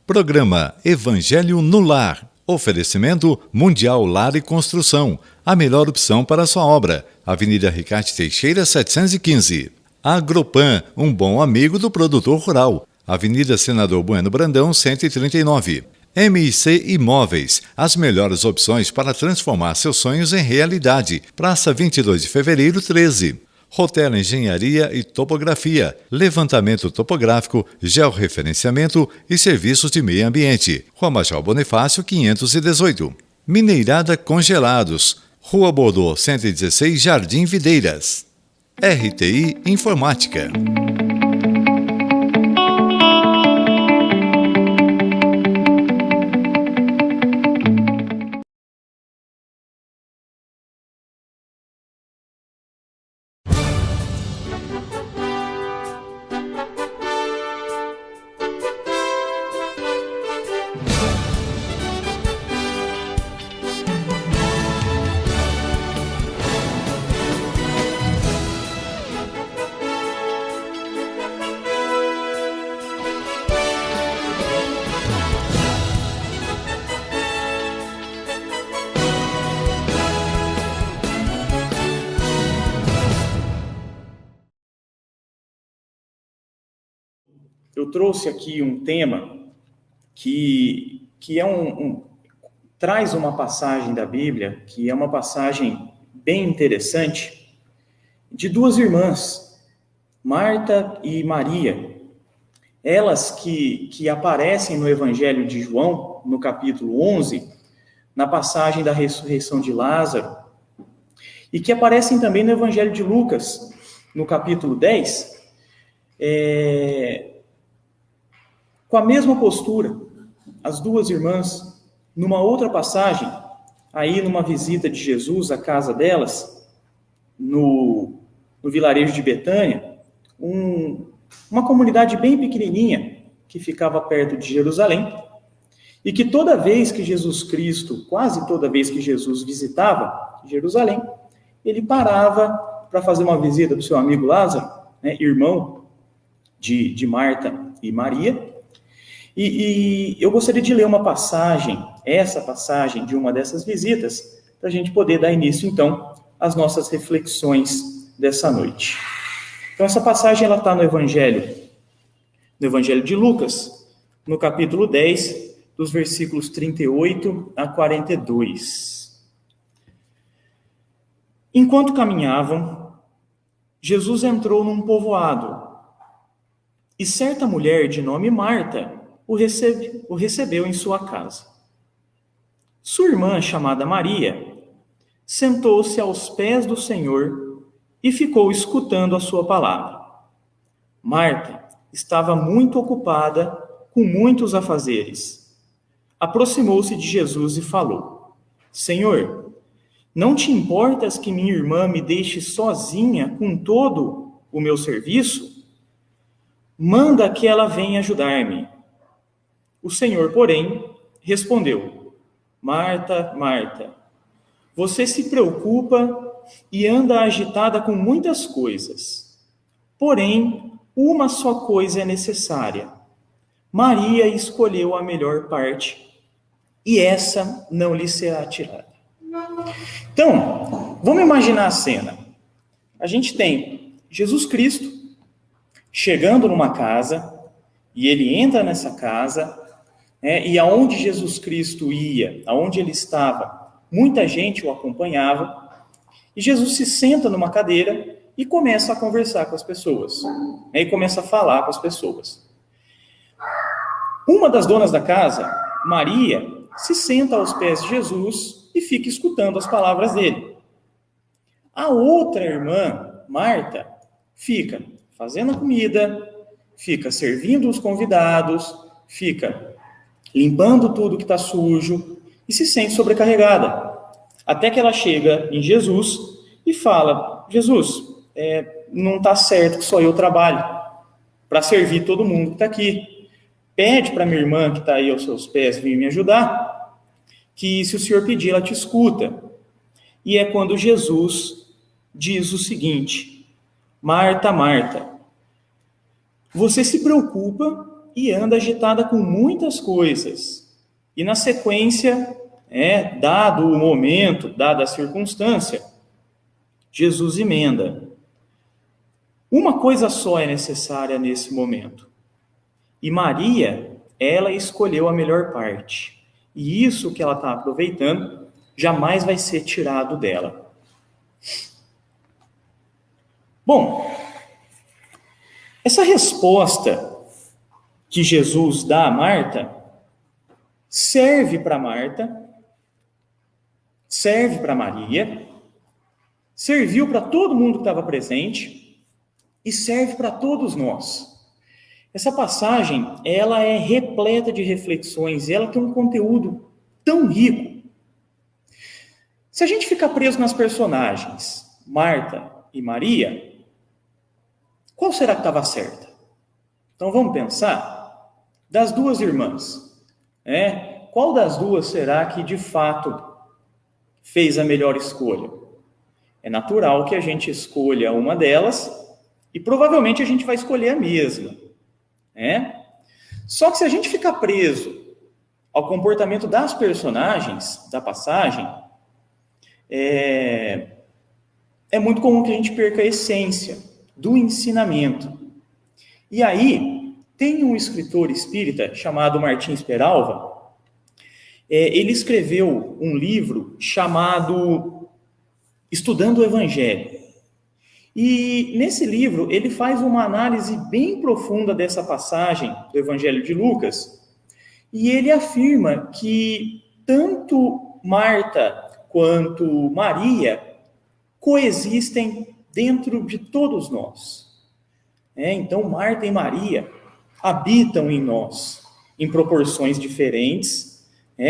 Programa Evangelho no Lar. Oferecimento Mundial Lar e Construção. A melhor opção para a sua obra. Avenida Ricardo Teixeira, 715. Agropan, um bom amigo do produtor rural. Avenida Senador Bueno Brandão, 139. MIC Imóveis, as melhores opções para transformar seus sonhos em realidade. Praça 22 de Fevereiro, 13. Rotella Engenharia e Topografia, levantamento topográfico, georreferenciamento e serviços de meio ambiente. Rua Major Bonifácio, 518. Mineirada Congelados, Rua Bordeaux, 116, Jardim Videiras. RTI Informática. Eu trouxe aqui um tema que traz uma passagem da Bíblia, que é uma passagem bem interessante, de duas irmãs, Marta e Maria. Elas que aparecem no Evangelho de João, no capítulo 11, na passagem da ressurreição de Lázaro, e que aparecem também no Evangelho de Lucas, no capítulo 10, com a mesma postura, as duas irmãs, numa outra passagem, aí numa visita de Jesus à casa delas, no vilarejo de Betânia, uma comunidade bem pequenininha, que ficava perto de Jerusalém, e que toda vez que Jesus Cristo, quase toda vez que Jesus visitava Jerusalém, ele parava para fazer uma visita do seu amigo Lázaro, né, irmão de Marta e Maria. E eu gostaria de ler uma passagem, essa passagem de uma dessas visitas, para a gente poder dar início, então, às nossas reflexões dessa noite. Então, essa passagem está no Evangelho de Lucas, no capítulo 10, dos versículos 38 a 42. Enquanto caminhavam, Jesus entrou num povoado, e certa mulher de nome Marta o recebeu em sua casa. Sua irmã, chamada Maria, sentou-se aos pés do Senhor e ficou escutando a sua palavra. Marta estava muito ocupada com muitos afazeres. Aproximou-se de Jesus e falou: Senhor, não te importas que minha irmã me deixe sozinha com todo o meu serviço? Manda que ela venha ajudar-me. O Senhor, porém, respondeu: Marta, Marta, você se preocupa e anda agitada com muitas coisas. Porém, uma só coisa é necessária. Maria escolheu a melhor parte, e essa não lhe será tirada. Então, vamos imaginar a cena. A gente tem Jesus Cristo chegando numa casa, e ele entra nessa casa, e aonde Jesus Cristo ia, aonde ele estava, muita gente o acompanhava, e Jesus se senta numa cadeira e começa a conversar com as pessoas, e começa a falar com as pessoas. Uma das donas da casa, Maria, se senta aos pés de Jesus e fica escutando as palavras dele. A outra irmã, Marta, fica fazendo a comida, fica servindo os convidados, fica limpando tudo que está sujo e se sente sobrecarregada. Até que ela chega em Jesus e fala: Jesus, não está certo que só eu trabalho para servir todo mundo que está aqui. Pede para minha irmã que está aí aos seus pés vir me ajudar, que se o senhor pedir, ela te escuta. E é quando Jesus diz o seguinte: Marta, Marta, você se preocupa e anda agitada com muitas coisas. E na sequência, dado o momento, dada a circunstância, Jesus emenda: uma coisa só é necessária nesse momento. E Maria, ela escolheu a melhor parte. E isso que ela está aproveitando jamais vai ser tirado dela. Bom, essa resposta que Jesus dá a Marta serve para Marta, serve para Maria, serviu para todo mundo que estava presente e serve para todos nós. Essa passagem, ela é repleta de reflexões, ela tem um conteúdo tão rico. Se a gente ficar preso nas personagens, Marta e Maria, qual será que estava certa? Então vamos pensar das duas irmãs. Qual das duas será que de fato fez a melhor escolha? É natural que a gente escolha uma delas e provavelmente a gente vai escolher a mesma. Só que se a gente ficar preso ao comportamento das personagens da passagem, é muito comum que a gente perca a essência do ensinamento. E aí, tem um escritor espírita chamado Martins Peralva, ele escreveu um livro chamado Estudando o Evangelho. E nesse livro, ele faz uma análise bem profunda dessa passagem do Evangelho de Lucas, e ele afirma que tanto Marta quanto Maria coexistem dentro de todos nós. Então, Marta e Maria habitam em nós, em proporções diferentes,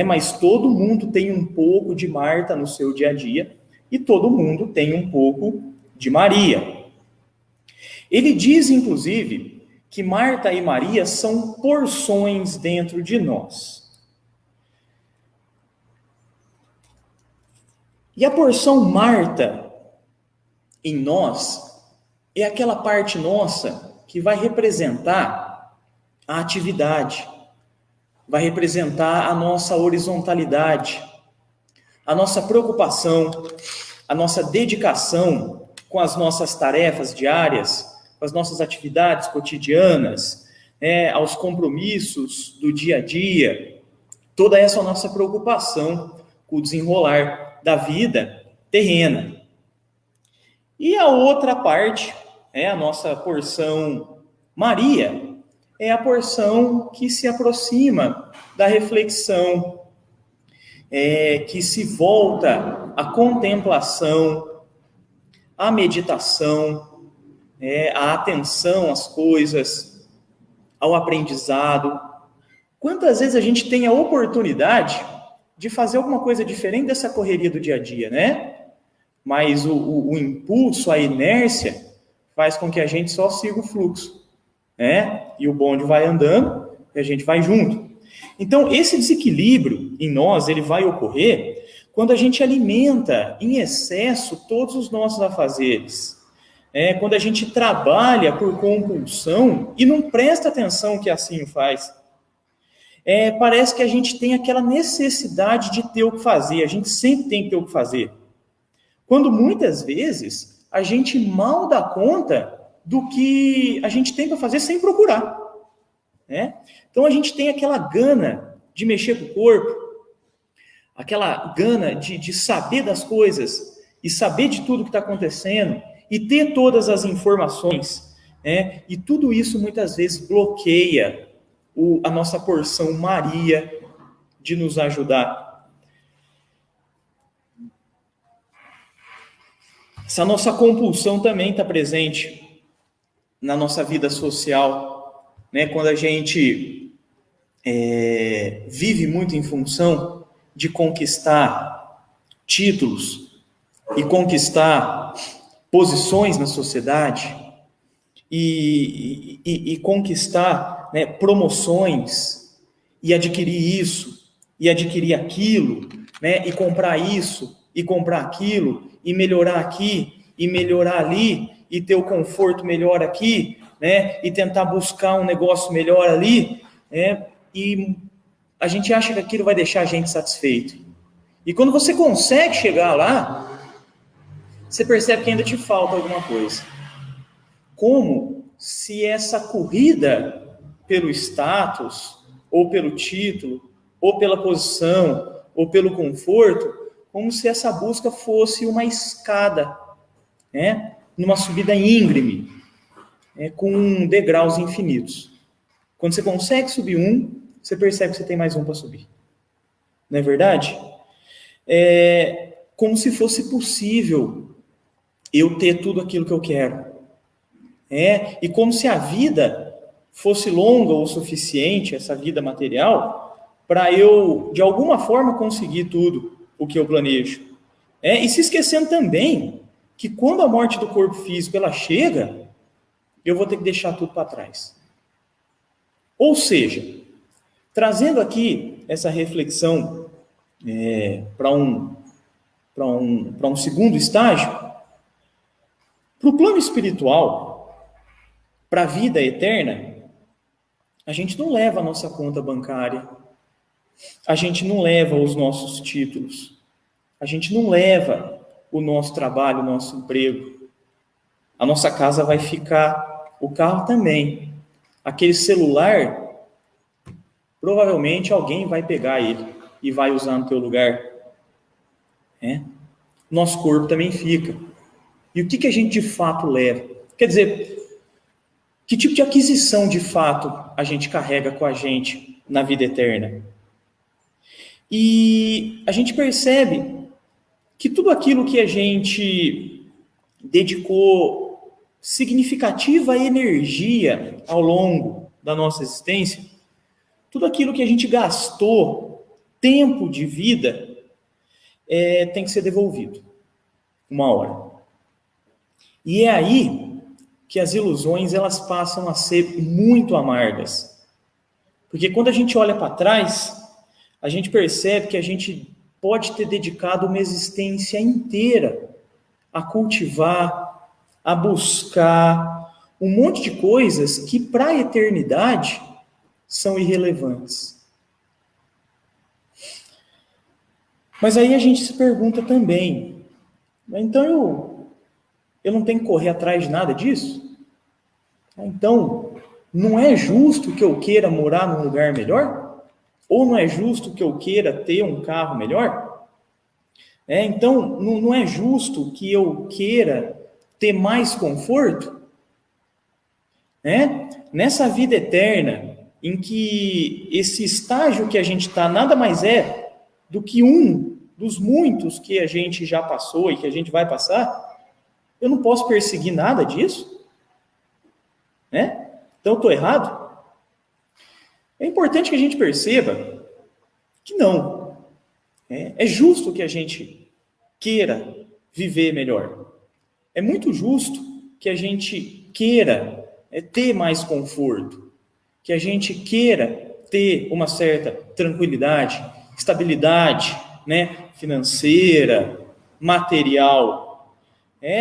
mas todo mundo tem um pouco de Marta no seu dia a dia, e todo mundo tem um pouco de Maria. Ele diz, inclusive, que Marta e Maria são porções dentro de nós. E a porção Marta em nós é aquela parte nossa que vai representar a atividade, vai representar a nossa horizontalidade, a nossa preocupação, a nossa dedicação com as nossas tarefas diárias, com as nossas atividades cotidianas, aos compromissos do dia a dia, toda essa nossa preocupação com o desenrolar da vida terrena. E a outra parte, a nossa porção Maria, é a porção que se aproxima da reflexão, que se volta à contemplação, à meditação, à atenção às coisas, ao aprendizado. Quantas vezes a gente tem a oportunidade de fazer alguma coisa diferente dessa correria do dia a dia, Mas o impulso, a inércia, faz com que a gente só siga o fluxo, E o bonde vai andando e a gente vai junto. Então, esse desequilíbrio em nós, ele vai ocorrer quando a gente alimenta em excesso todos os nossos afazeres. Quando a gente trabalha por compulsão e não presta atenção que assim o faz. Parece que a gente tem aquela necessidade de ter o que fazer, a gente sempre tem que ter o que fazer. Quando muitas vezes a gente mal dá conta do que a gente tem para fazer sem procurar. Então a gente tem aquela gana de mexer com o corpo, aquela gana de saber das coisas e saber de tudo que está acontecendo e ter todas as informações, e tudo isso muitas vezes bloqueia a nossa porção Maria de nos ajudar. Essa nossa compulsão também está presente na nossa vida social, Quando a gente vive muito em função de conquistar títulos e conquistar posições na sociedade e conquistar promoções e adquirir isso e adquirir aquilo, e comprar isso e comprar aquilo e melhorar aqui e melhorar ali e ter o conforto melhor aqui, né? E tentar buscar um negócio melhor ali, né? E a gente acha que aquilo vai deixar a gente satisfeito. E quando você consegue chegar lá, você percebe que ainda te falta alguma coisa. Como se essa corrida pelo status, ou pelo título, ou pela posição, ou pelo conforto, como se essa busca fosse uma escada, né? Numa subida íngreme, né? Com degraus infinitos. Quando você consegue subir um, você percebe que você tem mais um para subir. Não é verdade? É como se fosse possível eu ter tudo aquilo que eu quero. E como se a vida fosse longa o suficiente, essa vida material, para eu, de alguma forma, conseguir tudo o que eu planejo. E se esquecendo também que quando a morte do corpo físico ela chega, eu vou ter que deixar tudo para trás. Ou seja, trazendo aqui essa reflexão para um segundo estágio, para o plano espiritual, para a vida eterna, a gente não leva a nossa conta bancária, a gente não leva os nossos títulos, a gente não leva o nosso trabalho, o nosso emprego. A nossa casa vai ficar, o carro também. Aquele celular, provavelmente alguém vai pegar ele e vai usar no teu lugar. Nosso corpo também fica. E o que a gente de fato leva? Quer dizer, que tipo de aquisição de fato a gente carrega com a gente na vida eterna? E a gente percebe que tudo aquilo que a gente dedicou significativa energia ao longo da nossa existência, tudo aquilo que a gente gastou tempo de vida, tem que ser devolvido uma hora. E é aí que as ilusões elas passam a ser muito amargas. Porque quando a gente olha para trás, a gente percebe que a gente pode ter dedicado uma existência inteira a cultivar, a buscar um monte de coisas que para a eternidade são irrelevantes. Mas aí a gente se pergunta também, então eu não tenho que correr atrás de nada disso? Então, não é justo que eu queira morar num lugar melhor? Ou não é justo que eu queira ter um carro melhor? Então, não é justo que eu queira ter mais conforto? Nessa vida eterna, em que esse estágio que a gente está nada mais é do que um dos muitos que a gente já passou e que a gente vai passar, eu não posso perseguir nada disso? Então eu estou errado? É importante que a gente perceba que não. É justo que a gente queira viver melhor. É muito justo que a gente queira ter mais conforto, que a gente queira ter uma certa tranquilidade, estabilidade, financeira, material.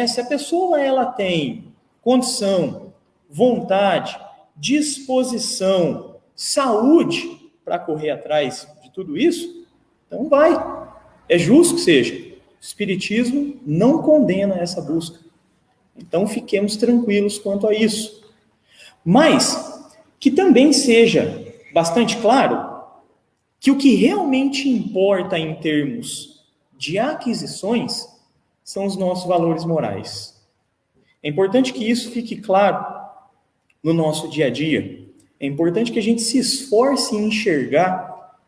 Se a pessoa ela tem condição, vontade, disposição, saúde para correr atrás de tudo isso, então vai. É justo que seja. O Espiritismo não condena essa busca. Então fiquemos tranquilos quanto a isso. Mas que também seja bastante claro que o que realmente importa em termos de aquisições são os nossos valores morais. É importante que isso fique claro no nosso dia a dia. É importante que a gente se esforce em enxergar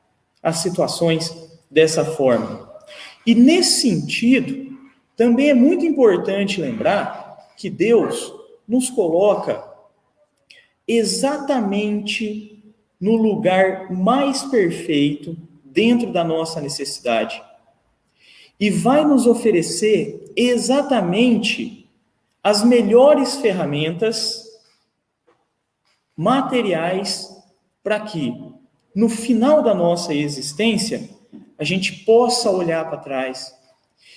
as situações dessa forma. E nesse sentido, também é muito importante lembrar que Deus nos coloca exatamente no lugar mais perfeito dentro da nossa necessidade. E vai nos oferecer exatamente as melhores ferramentas materiais para que, no final da nossa existência, a gente possa olhar para trás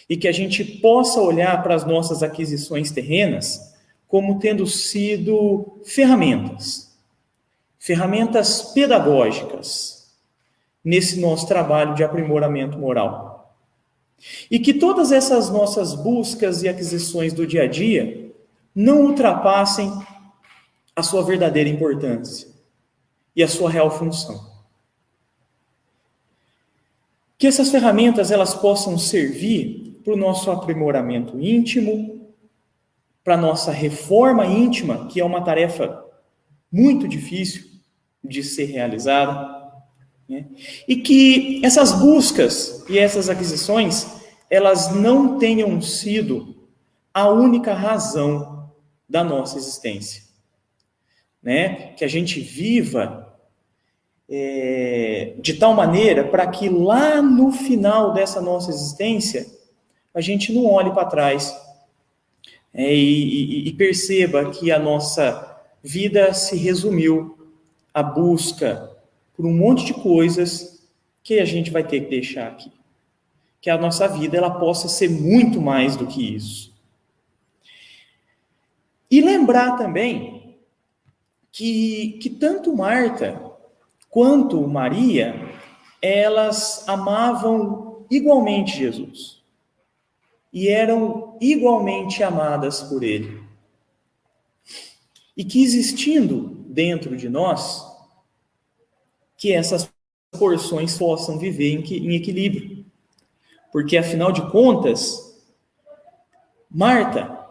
e que a gente possa olhar para as nossas aquisições terrenas como tendo sido ferramentas pedagógicas nesse nosso trabalho de aprimoramento moral. E que todas essas nossas buscas e aquisições do dia a dia não ultrapassem a sua verdadeira importância e a sua real função. Que essas ferramentas elas possam servir para o nosso aprimoramento íntimo, para a nossa reforma íntima, que é uma tarefa muito difícil de ser realizada, né? E que essas buscas e essas aquisições, elas não tenham sido a única razão da nossa existência, né? Que a gente viva de tal maneira para que lá no final dessa nossa existência a gente não olhe para trás e perceba que a nossa vida se resumiu à busca por um monte de coisas que a gente vai ter que deixar aqui. Que a nossa vida ela possa ser muito mais do que isso. E lembrar também que tanto Marta quanto Maria, elas amavam igualmente Jesus. E eram igualmente amadas por Ele. E que existindo dentro de nós, que essas porções possam viver em equilíbrio. Porque, afinal de contas, Marta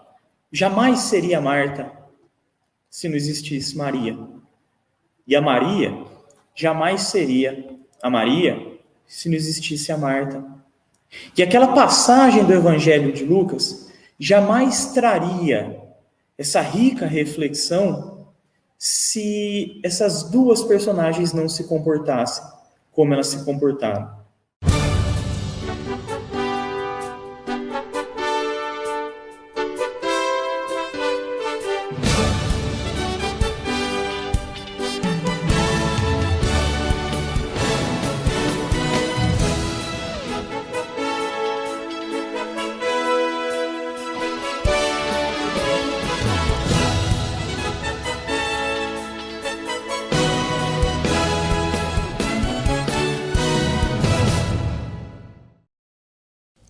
jamais seria Marta se não existisse Maria. E a Maria jamais seria a Maria se não existisse a Marta. E aquela passagem do Evangelho de Lucas jamais traria essa rica reflexão se essas duas personagens não se comportassem como elas se comportaram.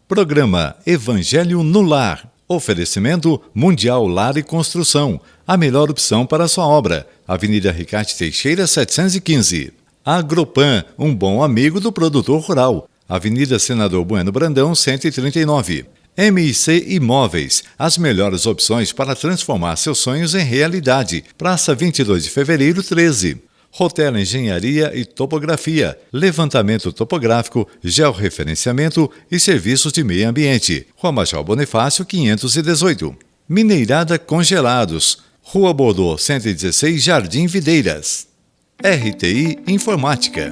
Programa Evangelho no Lar. Oferecimento Mundial Lar e Construção. A melhor opção para a sua obra. Avenida Ricardo Teixeira, 715. Agropan, um bom amigo do produtor rural. Avenida Senador Bueno Brandão, 139. MIC Imóveis, as melhores opções para transformar seus sonhos em realidade. Praça 22 de Fevereiro, 13. Rotela Engenharia e Topografia, levantamento topográfico, georreferenciamento e serviços de meio ambiente. Rua Major Bonifácio, 518. Mineirada Congelados, Rua Bordeaux, 116, Jardim Videiras. RTI Informática.